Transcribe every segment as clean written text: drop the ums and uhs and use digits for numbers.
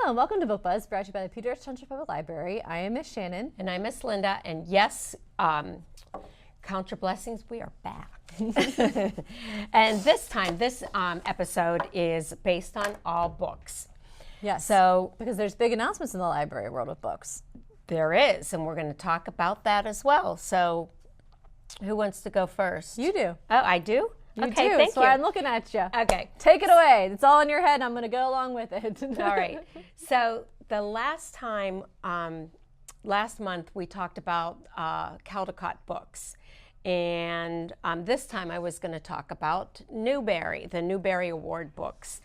Hello and welcome to Book Buzz, brought to you by the Peters Township Public Library. I am Miss Shannon. And I'm Miss Linda, and yes, count your blessings, we are back. And this time, this episode is based on all books. Yes, So because there's big announcements in the library world with books. there is, and we're going to talk about that as well. So who wants to go first? You do. Oh, I do? You Okay, do. thank So you. I'm looking at you. Okay. Take it away. It's all in your head, and I'm going to go along with it. All right. So the last time, last month, we talked about Caldecott books. And this time I was going to talk about Newbery, the Newbery Award books.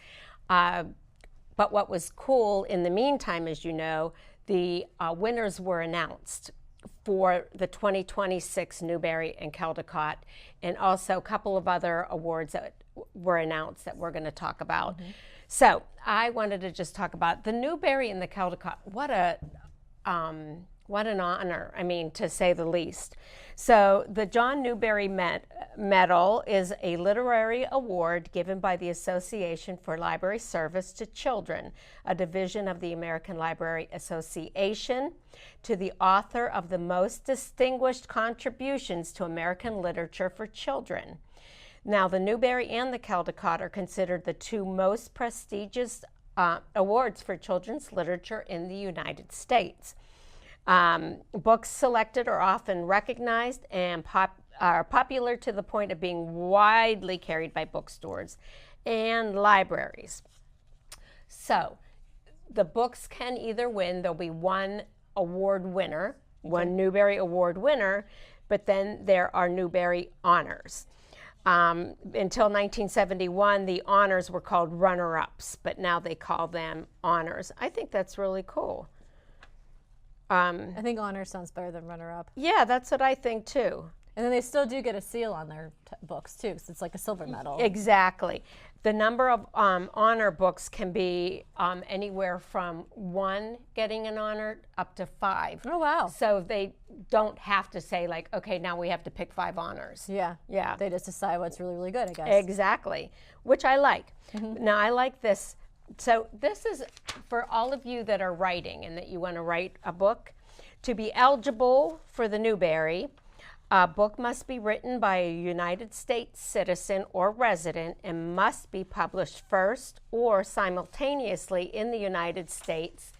But what was cool in the meantime, as you know, the winners were announced for the 2026 Newbery and Caldecott, and also a couple of other awards that were announced that we're going to talk about. Mm-hmm. So I wanted to just talk about the Newbery and the Caldecott. What an honor, I mean, to say the least. So the John Newbery Medal is a literary award given by the Association for Library Service to Children, a division of the American Library Association, to the author of the most distinguished contributions to American literature for children. Now, the Newbery and the Caldecott are considered the two most prestigious awards for children's literature in the United States. Books selected are often recognized and are popular to the point of being widely carried by bookstores and libraries. So the books can either win, there'll be one award winner, one Newbery Award winner, but then there are Newbery honors. Until 1971, the honors were called runner-ups, but now they call them honors. I think that's really cool. I think honor sounds better than runner-up. Yeah, that's what I think too. And then they still do get a seal on their books too, because it's like a silver medal. Exactly. The number of honor books can be anywhere from 1 getting an honor up to 5. Oh, wow. So they don't have to say like, okay, now we have to pick 5 honors. Yeah. Yeah. They just decide what's really, really good, I guess. Exactly, which I like. Mm-hmm. Now I like this. So this is for all of you that are writing and that you want to write a book. To be eligible for the Newbery, a book must be written by a United States citizen or resident and must be published first or simultaneously in the United States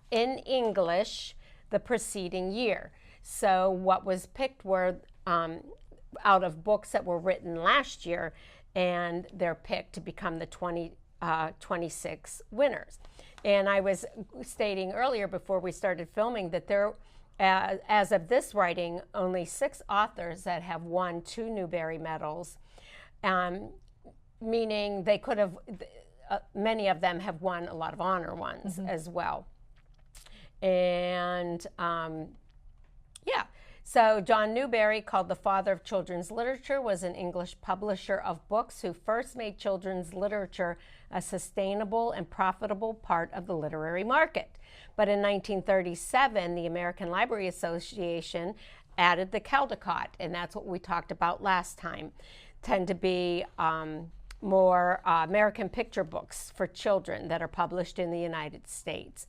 in English the preceding year. So what was picked were out of books that were written last year, and they're picked to become the 26 winners. And I was stating earlier before we started filming that there, as of this writing, only 6 authors that have won 2 Newbery medals, meaning they could have, many of them have won a lot of honor ones as well. And yeah. So John Newbery, called the father of children's literature, was an English publisher of books who first made children's literature a sustainable and profitable part of the literary market. But in 1937, the American Library Association added the Caldecott, and that's what we talked about last time, tend to be more American picture books for children that are published in the United States.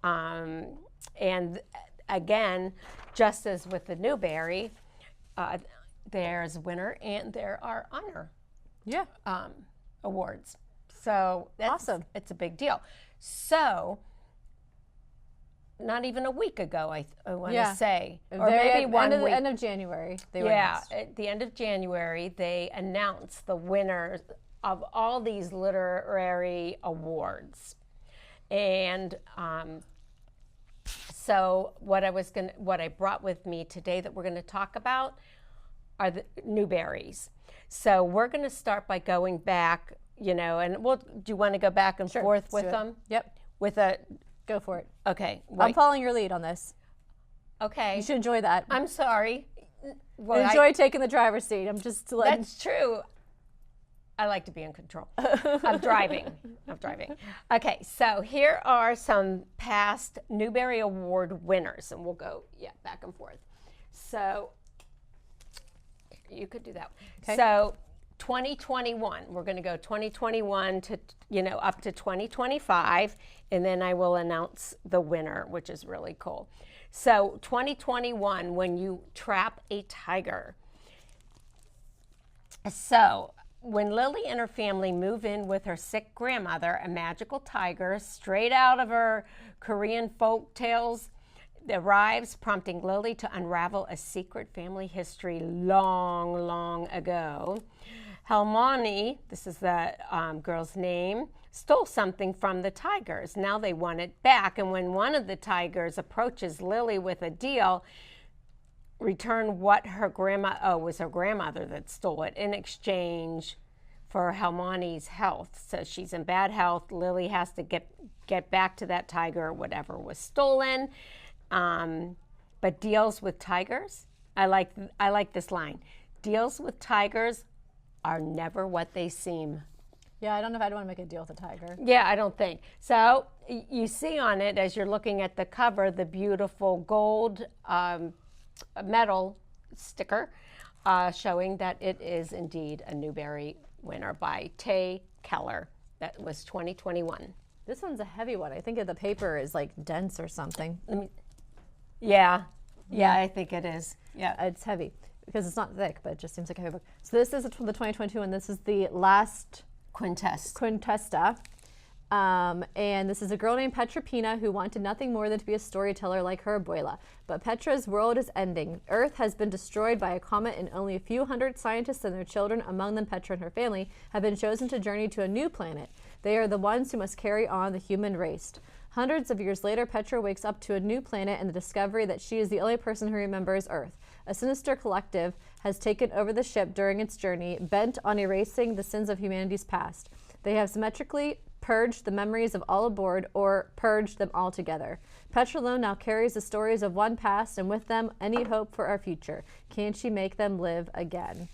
And again, just as with the Newbery, there's winner and there are honor awards. So that's awesome. It's a big deal. So not even a week ago, I want to say, or maybe one week. End of January. They were announced. At the end of January, they announced the winners of all these literary awards, and so what I brought with me today that we're going to talk about are the Newberys. So we're going to start by going back, and do you want to go back and forth with them? Yep. Go for it. Okay. I'm following your lead on this. Okay. You should enjoy that. I'm sorry. Well, enjoy taking the driver's seat. I'm just letting. That's true. I like to be in control. I'm driving. Okay, so here are some past Newbery Award winners, and we'll go, back and forth. So you could do that. Okay. So 2021. We're going to go 2021 to, up to 2025, and then I will announce the winner, which is really cool. So 2021, when you trap a tiger. So when Lily and her family move in with her sick grandmother, a magical tiger straight out of her Korean folk tales arrives, prompting Lily to unravel a secret family history long, long ago. Helmani, this is the girl's name, stole something from the tigers. Now they want it back. And when one of the tigers approaches Lily with a deal, return what her was her grandmother that stole it in exchange for Helmani's health. So she's in bad health. Lily has to get back to that tiger or whatever was stolen. But deals with tigers, I like this line. Deals with tigers are never what they seem. Yeah, I don't know if I'd want to make a deal with a tiger. Yeah, I don't think. So you see on it, as you're looking at the cover, the beautiful gold metal sticker showing that it is indeed a Newbery winner by Tay Keller. That was 2021. This one's a heavy one. I think the paper is like dense or something. Yeah, I think it is. Yeah, it's heavy because it's not thick, but it just seems like a heavy book. So this is the 2022, and this is the last quintesta. And this is a girl named Petra Pina who wanted nothing more than to be a storyteller like her abuela. But Petra's world is ending. Earth has been destroyed by a comet, and only a few hundred scientists and their children, among them Petra and her family, have been chosen to journey to a new planet. They are the ones who must carry on the human race. Hundreds of years later, Petra wakes up to a new planet and the discovery that she is the only person who remembers Earth. A sinister collective has taken over the ship during its journey, bent on erasing the sins of humanity's past. They have symmetrically purged the memories of all aboard or purged them altogether. Petra alone now carries the stories of one past, and with them any hope for our future. Can she make them live again?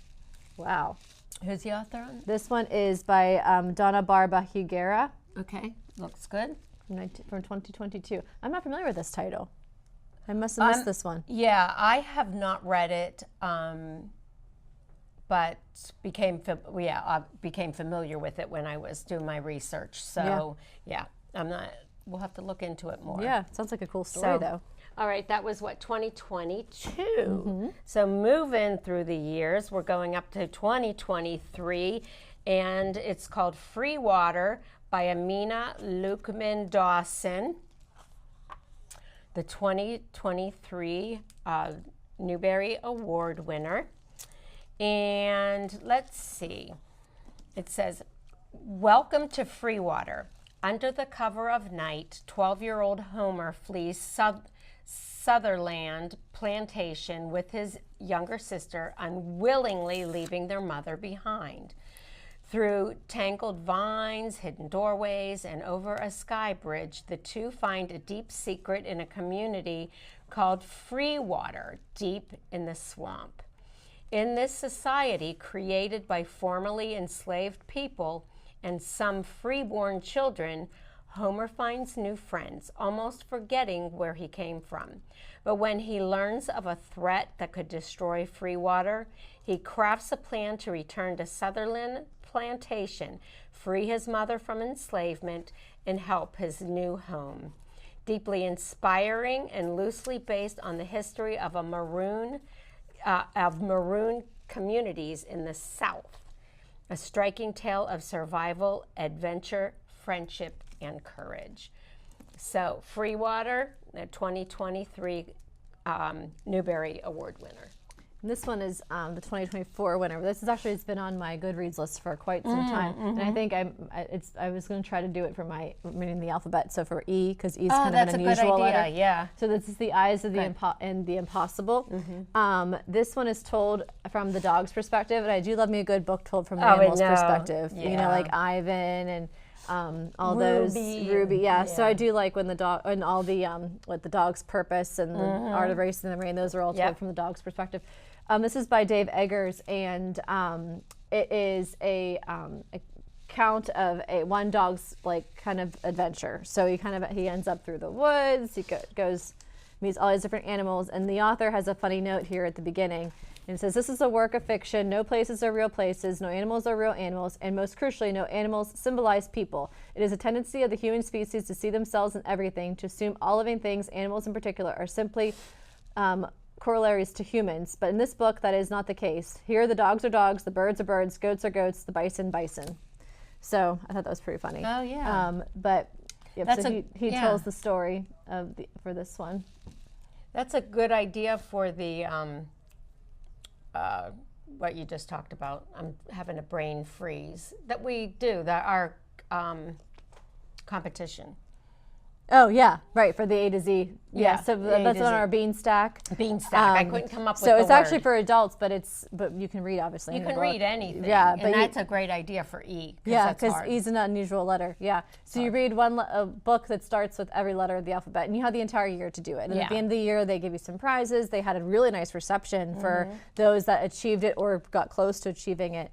Wow. Who's the author on? This one is by Donna Barba Higuera. Okay, looks good. From 2022. I'm not familiar with this title. I must have missed this one. Yeah, I have not read it, but became familiar with it when I was doing my research. So yeah, we'll have to look into it more. Yeah, sounds like a cool story though. All right, that was 2022. Mm-hmm. So moving through the years, we're going up to 2023, and it's called Free Water by Amina Lukman Dawson, the 2023 Newbery Award winner. And let's see, it says, welcome to Free Water. Under the cover of night, 12-year-old Homer flees Sutherland Plantation with his younger sister, unwillingly leaving their mother behind. Through tangled vines, hidden doorways, and over a sky bridge, the two find a deep secret in a community called Free Water, deep in the swamp. In this society, created by formerly enslaved people and some freeborn children, Homer finds new friends, almost forgetting where he came from. But when he learns of a threat that could destroy Free Water, he crafts a plan to return to Sutherland Plantation, free his mother from enslavement, and help his new home. Deeply inspiring and loosely based on the history of maroon communities in the South. A striking tale of survival, adventure, friendship, and courage. So, Free Water, the 2023 Newbery Award winner. And this one is the 2024 winner. This is actually, it's been on my Goodreads list for quite some time. Mm-hmm. And I think I was going to try to do it for my reading the alphabet. So for E, because E is kind of an unusual letter. Yeah. So this is the Eyes of the Impossible. Mm-hmm. This one is told from the dog's perspective, and I do love me a good book told from the animal's perspective. Yeah. You know, like Ivan and all those Ruby, yeah. So I do like when the dog and all the what the dog's purpose and the art of racing in the rain. Those are all told from the dog's perspective. This is by Dave Eggers, and it is a account of one dog's like kind of adventure. So he ends up through the woods. He goes meets all these different animals, and the author has a funny note here at the beginning. And it says, this is a work of fiction. No places are real places. No animals are real animals. And most crucially, no animals symbolize people. It is a tendency of the human species to see themselves in everything, to assume all living things, animals in particular, are simply corollaries to humans. But in this book, that is not the case. Here, the dogs are dogs, the birds are birds, goats are goats, the bison, bison. So I thought that was pretty funny. Oh, yeah. But yep, so he tells the story for this one. That's a good idea for the what you just talked about. I'm having a brain freeze. That we do, that our competition. Oh, yeah, right, for the A to Z. Yeah, so that's on our bean stack. Bean stack. I couldn't come up with So the it's actually for adults, but you can read, obviously. You can read anything. Yeah, and that's a great idea for E. Yeah, because E is an unusual letter. Yeah. So you read a book that starts with every letter of the alphabet, and you have the entire year to do it. And at the end of the year, they give you some prizes. They had a really nice reception for those that achieved it or got close to achieving it.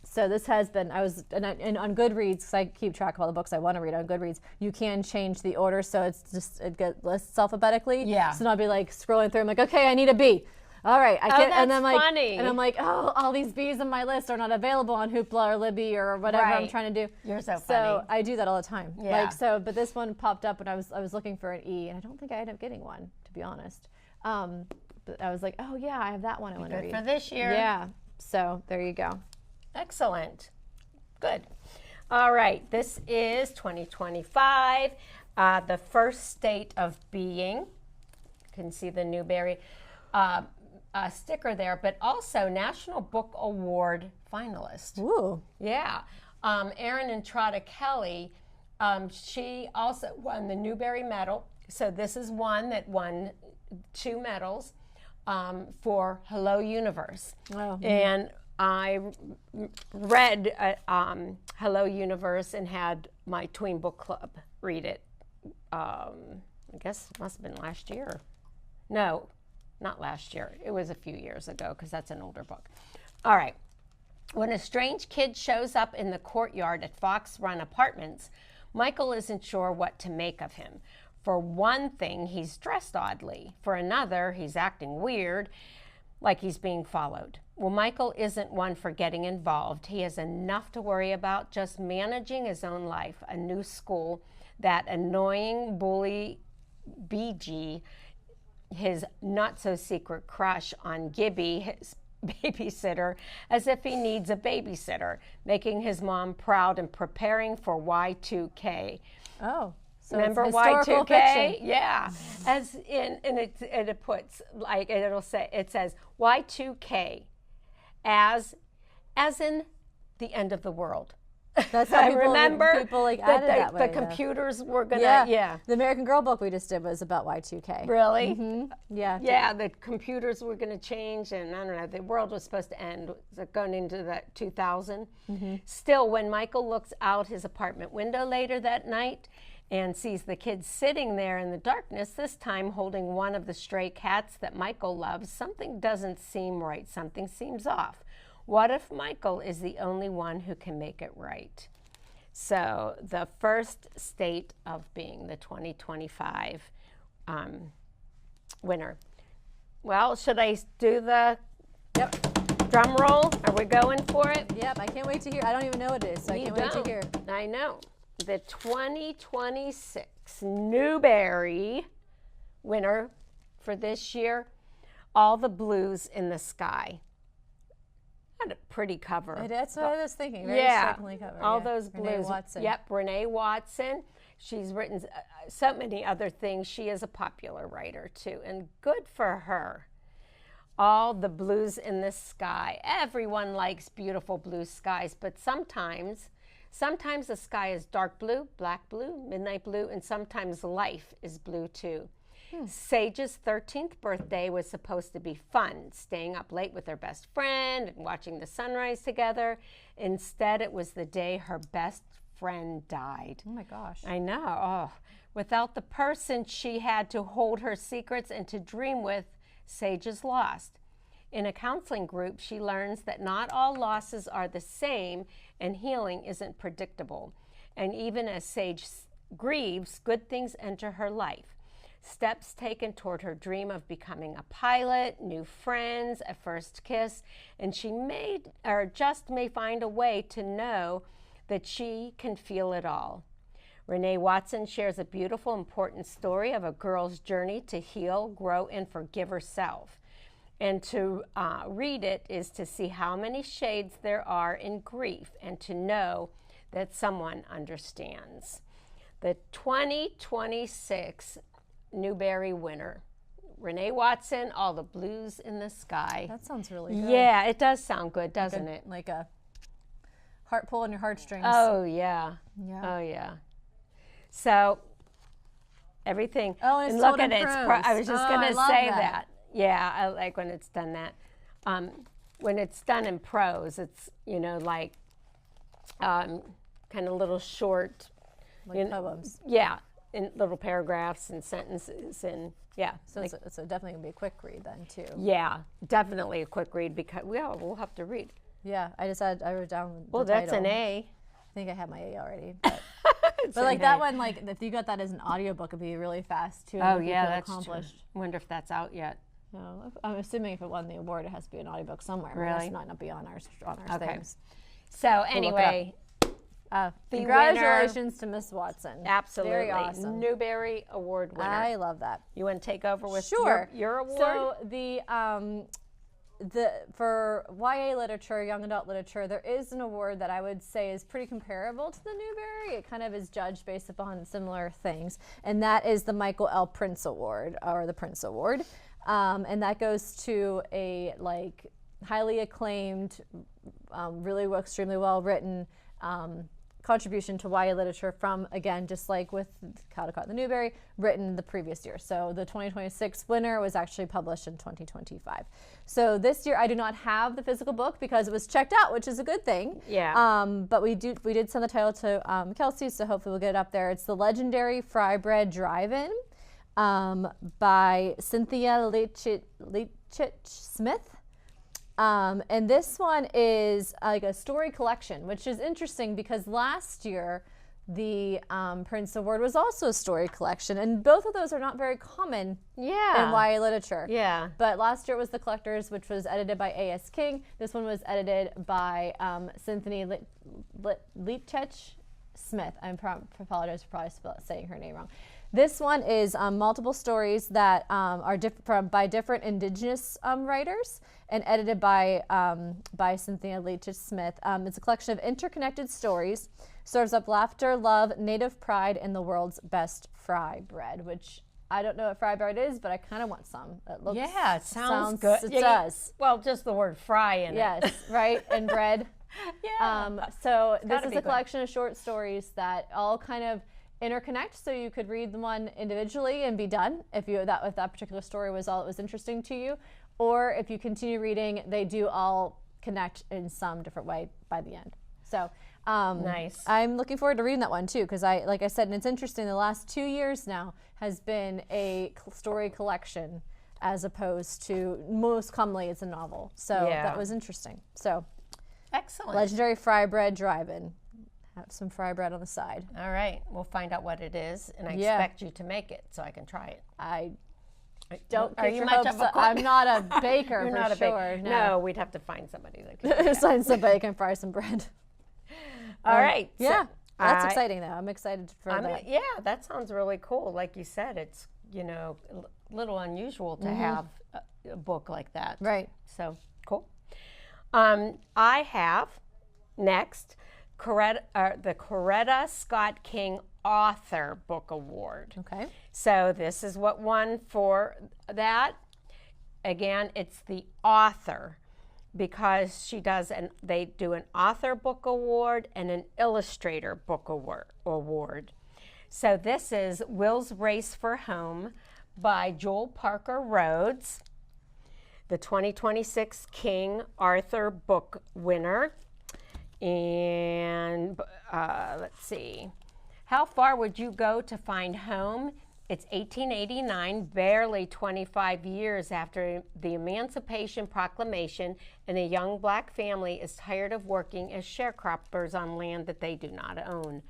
So this has been, and on Goodreads, because I keep track of all the books I want to read on Goodreads, you can change the order so it lists alphabetically. Yeah. So then I'll be like scrolling through, I'm like, okay, I need a B. All right, and then funny. And I'm like, oh, all these B's on my list are not available on Hoopla or Libby or whatever I'm trying to do. You're so funny. So I do that all the time. Yeah. But this one popped up when I was looking for an E, and I don't think I ended up getting one, to be honest. But I was like, oh yeah, I have that one I want to read. For this year. Yeah. So there you go. Excellent. Good. All right. This is 2025, the first state of being. You can see the Newbery sticker there, but also National Book Award finalist. Ooh. Yeah. Erin Entrada Kelly, she also won the Newbery Medal. So this is one that won 2 medals for Hello Universe. Oh. And I read Hello Universe and had my tween book club read it. I guess it must have been last year. No, not last year. It was a few years ago because that's an older book. All right. When a strange kid shows up in the courtyard at Fox Run Apartments, Michael isn't sure what to make of him. For one thing, he's dressed oddly. For another, he's acting weird, like he's being followed. Well, Michael isn't one for getting involved. He has enough to worry about just managing his own life, a new school, that annoying bully BG, his not-so-secret crush on Gibby, his babysitter, as if he needs a babysitter, making his mom proud and preparing for Y2K. Oh. So remember Y2K? Fiction. Yeah. As in, and it puts like it says Y2K, as in the end of the world. That's how people like added that way. The computers were gonna The American Girl book we just did was about Y2K. Really? Mm-hmm. Yeah. Yeah. The computers were gonna change, and I don't know. The world was supposed to end going into that 2000. Mm-hmm. Still, when Michael looks out his apartment window later that night and sees the kid sitting there in the darkness, this time holding one of the stray cats that Michael loves, something doesn't seem right. Something seems off. What if Michael is the only one who can make it right? So the first state of being, the 2025 winner. Well, should I do the drum roll? Are we going for it? Yep, I can't wait to hear. I don't even know what it is, so I can't wait to hear. I know. The 2026 Newbery winner for this year, All the Blues in the Sky. Had a pretty cover. That's what I was thinking. Very striking cover. All those blues. Renee Watson. Yep, Renee Watson. She's written so many other things. She is a popular writer too, and good for her. All the blues in the sky. Everyone likes beautiful blue skies, but sometimes the sky is dark blue, black blue, midnight blue, and sometimes life is blue too. Sage's 13th birthday was supposed to be fun, staying up late with her best friend and watching the sunrise together. Instead, it was the day her best friend died. Oh my gosh. I know. Oh. Without the person she had to hold her secrets and to dream with, Sage is lost. In a counseling group, she learns that not all losses are the same and healing isn't predictable. And even as Sage grieves, good things enter her life. steps taken toward her dream of becoming a pilot, new friends, a first kiss, and she may find a way to know that she can feel it all. Renee Watson shares a beautiful, important story of a girl's journey to heal, grow, and forgive herself. And to read it is to see how many shades there are in grief and to know that someone understands. The 2026 Newbery winner, Renee Watson, All the Blues in the Sky. That sounds really good. Yeah, it does sound good, doesn't it? Like a heart pull on your heartstrings. Oh, yeah. Oh, yeah. So, everything. Oh, and look at it. I was just going to say that. Yeah, I like when it's done that. When it's done in prose, it's, like kind of little short. Like poems. Yeah, in little paragraphs and sentences and, yeah. So it's definitely going to be a quick read then, too. Yeah, definitely a quick read because, we'll have to read. Yeah, I wrote down Well, that's title. an A. I think I have my A already. But like that one, like if you got that as an audiobook, it'd be really fast too. Oh yeah, that's accomplished. true. I wonder if that's out yet. No, I'm assuming if it won the award, it has to be an audiobook somewhere. Really? It might not be on our Okay. things. So anyway, congratulations to Miss Watson. Absolutely, very awesome. Newbery Award winner. I love that. You want to take over with your award? So for YA literature, young adult literature, there is an award that I would say is pretty comparable to the Newbery. It kind of is judged based upon similar things, and that is the Michael L. Prince Award, or the Prince Award, and that goes to a highly acclaimed, really extremely well written contribution to YA literature from, again, just like with Caldecott and the Newbery, written the previous year. So the 2026 winner was actually published in 2025. So this year I do not have the physical book because it was checked out, which is a good thing. Yeah. But we did send the title to Kelsey, so hopefully we'll get it up there. It's The Legendary Fry Bread Drive-In by Cynthia Leitchit-Smith. And this one is like a story collection, which is interesting because last year the Prince Award was also a story collection, and both of those are not very common in YA literature. Yeah. But last year it was The Collectors, which was edited by A.S. King. This one was edited by Cynthia Leitchit-Smith. I apologize for probably saying her name wrong. This one is multiple stories that are by different Indigenous writers and edited by Cynthia Leitchit-Smith. It's a collection of interconnected stories, serves up laughter, love, native pride, and the world's best fry bread, which I don't know what fry bread is, but I kind of want some. It looks, it sounds good. It does. Well, just the word fry in it. Yes, right, and bread. Yeah. So this is a collection of short stories that all kind of interconnect, so you could read the one individually and be done if that particular story was all that was interesting to you, or if you continue reading, they do all connect in some different way by the end. So nice. I'm looking forward to reading that one too, because like I said, and it's interesting, the last 2 years now has been a story collection as opposed to, most commonly it's a novel. So that was interesting. So excellent. Legendary Fry Bread Drive-In. Have some fry bread on the side. All right, we'll find out what it is, and I expect you to make it so I can try it. I don't. Are you much of a cook? I'm not a baker. You're for not a sure. baker. No, we'd have to find somebody that could do that. Sign some bacon, fry some bread. All right. Yeah, so that's exciting though. I'm excited for that. Yeah, that sounds really cool. Like you said, it's a little unusual to have a book like that. Right. So cool. I have next the Coretta Scott King Author Book Award. Okay. So this is what won for that. Again, it's the author, because they do an author book award and an illustrator book award. So this is Will's Race for Home by Joel Parker Rhodes, the 2026 King Arthur Book winner. And let's see. How far would you go to find home? It's 1889, barely 25 years after the Emancipation Proclamation, and a young black family is tired of working as sharecroppers on land that they do not own.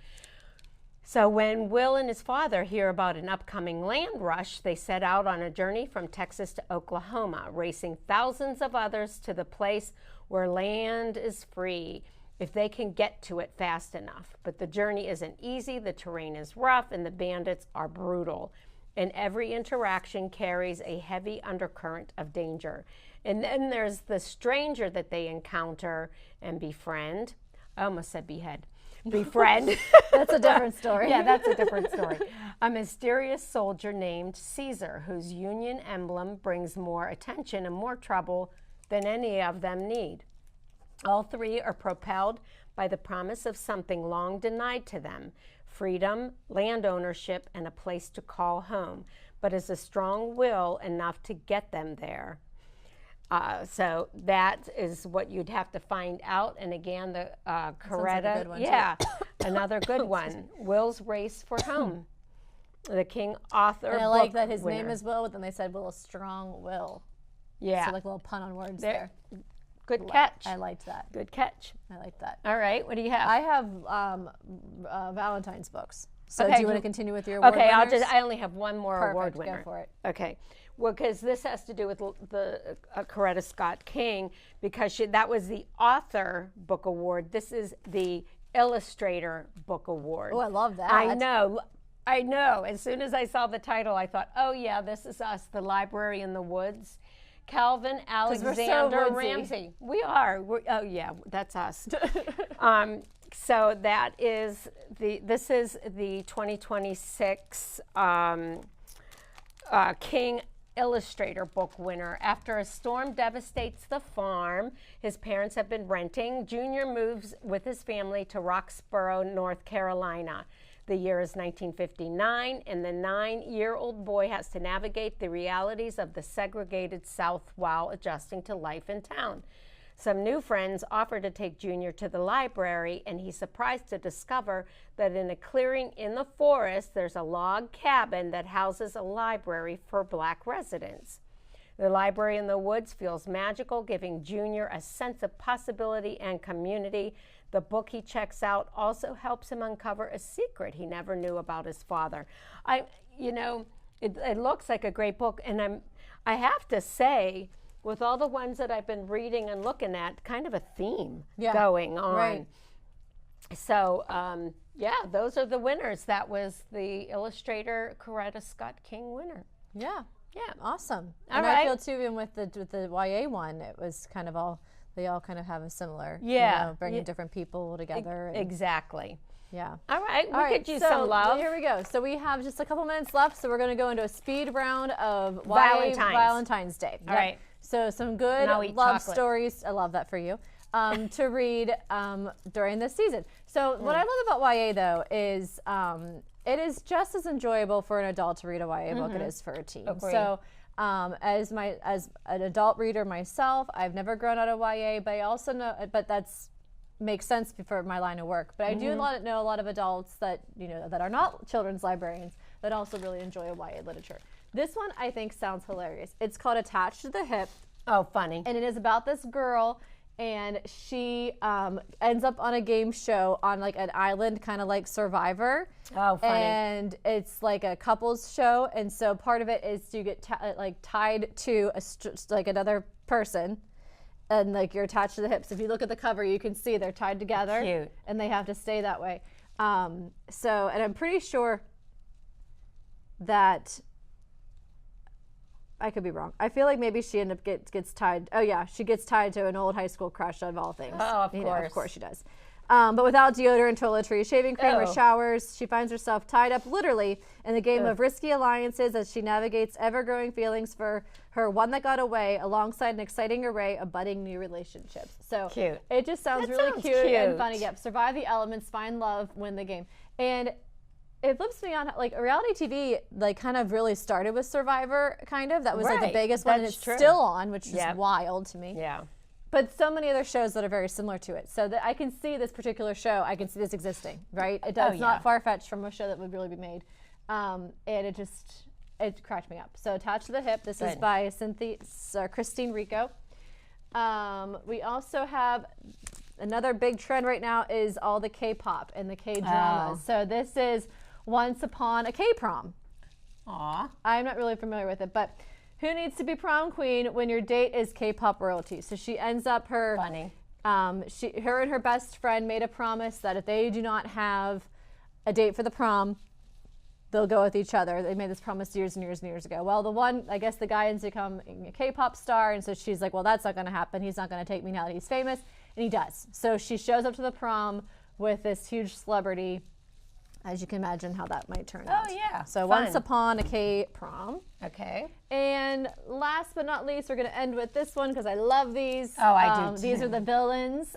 So when Will and his father hear about an upcoming land rush, they set out on a journey from Texas to Oklahoma, racing thousands of others to the place where land is free, if they can get to it fast enough. But the journey isn't easy, the terrain is rough, and the bandits are brutal. And every interaction carries a heavy undercurrent of danger. And then there's the stranger that they encounter and befriend. I almost said behead. Befriend. That's a different story. Yeah, that's a different story. A mysterious soldier named Caesar, whose Union emblem brings more attention and more trouble than any of them need. All three are propelled by the promise of something long denied to them: freedom, land ownership, and a place to call home, but is a strong will enough to get them there. So that is what you'd have to find out. And again, the Coretta, another good one. Will's Race for Home. The King author. And I like that his winner. name is Will, but then they said Will, a strong will. Yeah. So like a little pun on words there. Good catch. I liked that. Good catch. I like that. All right, what do you have? I have Valentine's books. So do you want to continue with your award Okay, winners? I only have one more award winner. Go for it. Okay. Well, because this has to do with the Coretta Scott King, because that was the author book award. This is the illustrator book award. Oh, I love that. I know. As soon as I saw the title, I thought, oh yeah, this is us, the Library in the Woods. Calvin Alexander Ramsey. We are. Oh yeah, that's us. So that is this is the 2026 King Illustrator book winner. After a storm devastates the farm his parents have been renting, Junior moves with his family to Roxborough, North Carolina. The year is 1959, and the 9-year-old boy has to navigate the realities of the segregated South while adjusting to life in town. Some new friends offer to take Junior to the library, and he's surprised to discover that in a clearing in the forest, there's a log cabin that houses a library for Black residents. The Library in the Woods feels magical, giving Junior a sense of possibility and community. The book he checks out also helps him uncover a secret he never knew about his father. It looks like a great book, and I have to say, with all the ones that I've been reading and looking at, kind of a theme going on. Right. So, those are the winners. That was the illustrator Coretta Scott King winner. Yeah. Yeah. Awesome. All and right. I feel too, even with the YA one, it was kind of they all kind of have a similar, bringing different people together. Exactly. Yeah. All right. We could use some love. Here we go. So we have just a couple minutes left, so we're going to go into a speed round of Valentine's Day. All right. So some good love stories. I love that for you. To read during this season. So what I love about YA though is it is just as enjoyable for an adult to read a YA book as it is for a teen. Agreed. So as an adult reader myself, I've never grown out of YA, but I also know, but that's makes sense for my line of work. But I do know a lot of adults that that are not children's librarians that also really enjoy YA literature. This one I think sounds hilarious. It's called Attached to the Hip. Oh, funny. And it is about this girl, and she ends up on a game show on like an island, kind of like Survivor. Oh, funny. And it's like a couples show, and so part of it is you get tied to another person, and like you're attached to the hips. If you look at the cover, you can see they're tied together. Cute. And they have to stay that way. And I'm pretty sure that. I could be wrong. I feel like maybe she gets tied. Oh yeah, she gets tied to an old high school crush of all things. Oh, of course. Of course she does. But without deodorant, toiletries, shaving cream, or showers, she finds herself tied up literally in the game of risky alliances as she navigates ever-growing feelings for her one that got away, alongside an exciting array of budding new relationships. So cute. It just sounds really cute and funny. Yep. Survive the elements, find love, win the game. And it flips me on, like, reality TV, like, kind of really started with Survivor, kind of. That was, like, the biggest one, and it's still on, which is wild to me. Yeah. But so many other shows that are very similar to it. So that I can see this particular show, I can see this existing, right? It's not far-fetched from a show that would really be made. And it cracked me up. So Attached to the Hip, this is by Christine Rico. We also have another big trend right now is all the K-pop and the K-dramas. So this is Once Upon a K-Prom. Aw. I'm not really familiar with it, but who needs to be prom queen when your date is K-pop royalty? So she ends up Funny. Her and her best friend made a promise that if they do not have a date for the prom, they'll go with each other. They made this promise years and years and years ago. Well, I guess the guy ends up becoming a K-pop star, and so she's like, well, that's not going to happen. He's not going to take me now that he's famous, and he does. So she shows up to the prom with this huge celebrity. As you can imagine how that might turn out. Oh, yeah. So Fun. Once Upon a K-Prom. Okay. And last but not least, we're going to end with this one because I love these. Oh, I do too. These are the villains.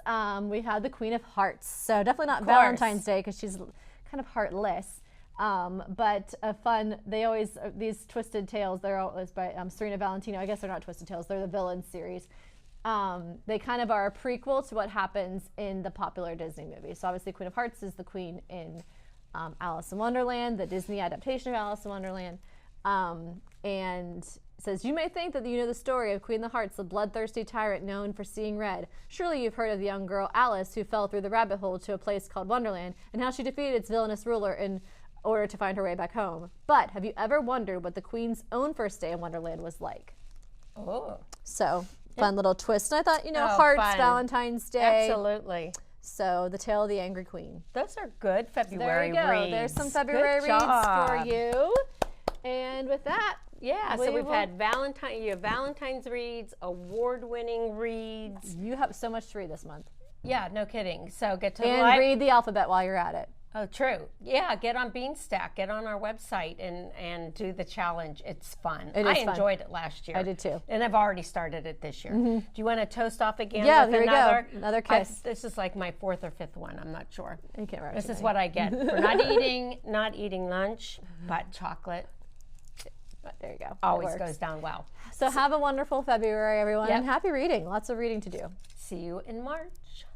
We had the Queen of Hearts. So definitely not Valentine's Day because she's kind of heartless. But a fun, these Twisted Tales, they're always by Serena Valentino. I guess they're not Twisted Tales, they're the Villains series. They kind of are a prequel to what happens in the popular Disney movie. So obviously Queen of Hearts is the queen in Alice in Wonderland, the Disney adaptation of Alice in Wonderland. And says, you may think that you know the story of Queen of the Hearts, the bloodthirsty tyrant known for seeing red. Surely you've heard of the young girl Alice who fell through the rabbit hole to a place called Wonderland and how she defeated its villainous ruler in order to find her way back home. But have you ever wondered what the Queen's own first day in Wonderland was like? Oh. So, fun little twist. And I thought, Hearts, fun. Valentine's Day. Absolutely. So, The Tale of the Angry Queen. Those are good February There you go. reads. There's some February reads for you. And with that, so we've had Valentine's reads, award-winning reads. You have so much to read this month. Yeah, no kidding. So get to And read the alphabet while you're at it. Oh, true. Yeah, get on Beanstack, get on our website and do the challenge. It's fun. It is fun. Enjoyed it last year. I did too. And I've already started it this year. Do you want to toast off again Yeah, with here another? we go. Another kiss. This is like my 4th or 5th one. I'm not sure. You can't remember. This is what I get for not eating lunch, but chocolate. But there you go. Always goes down well. So have a wonderful February, everyone, Yep. and happy reading. Lots of reading to do. See you in March.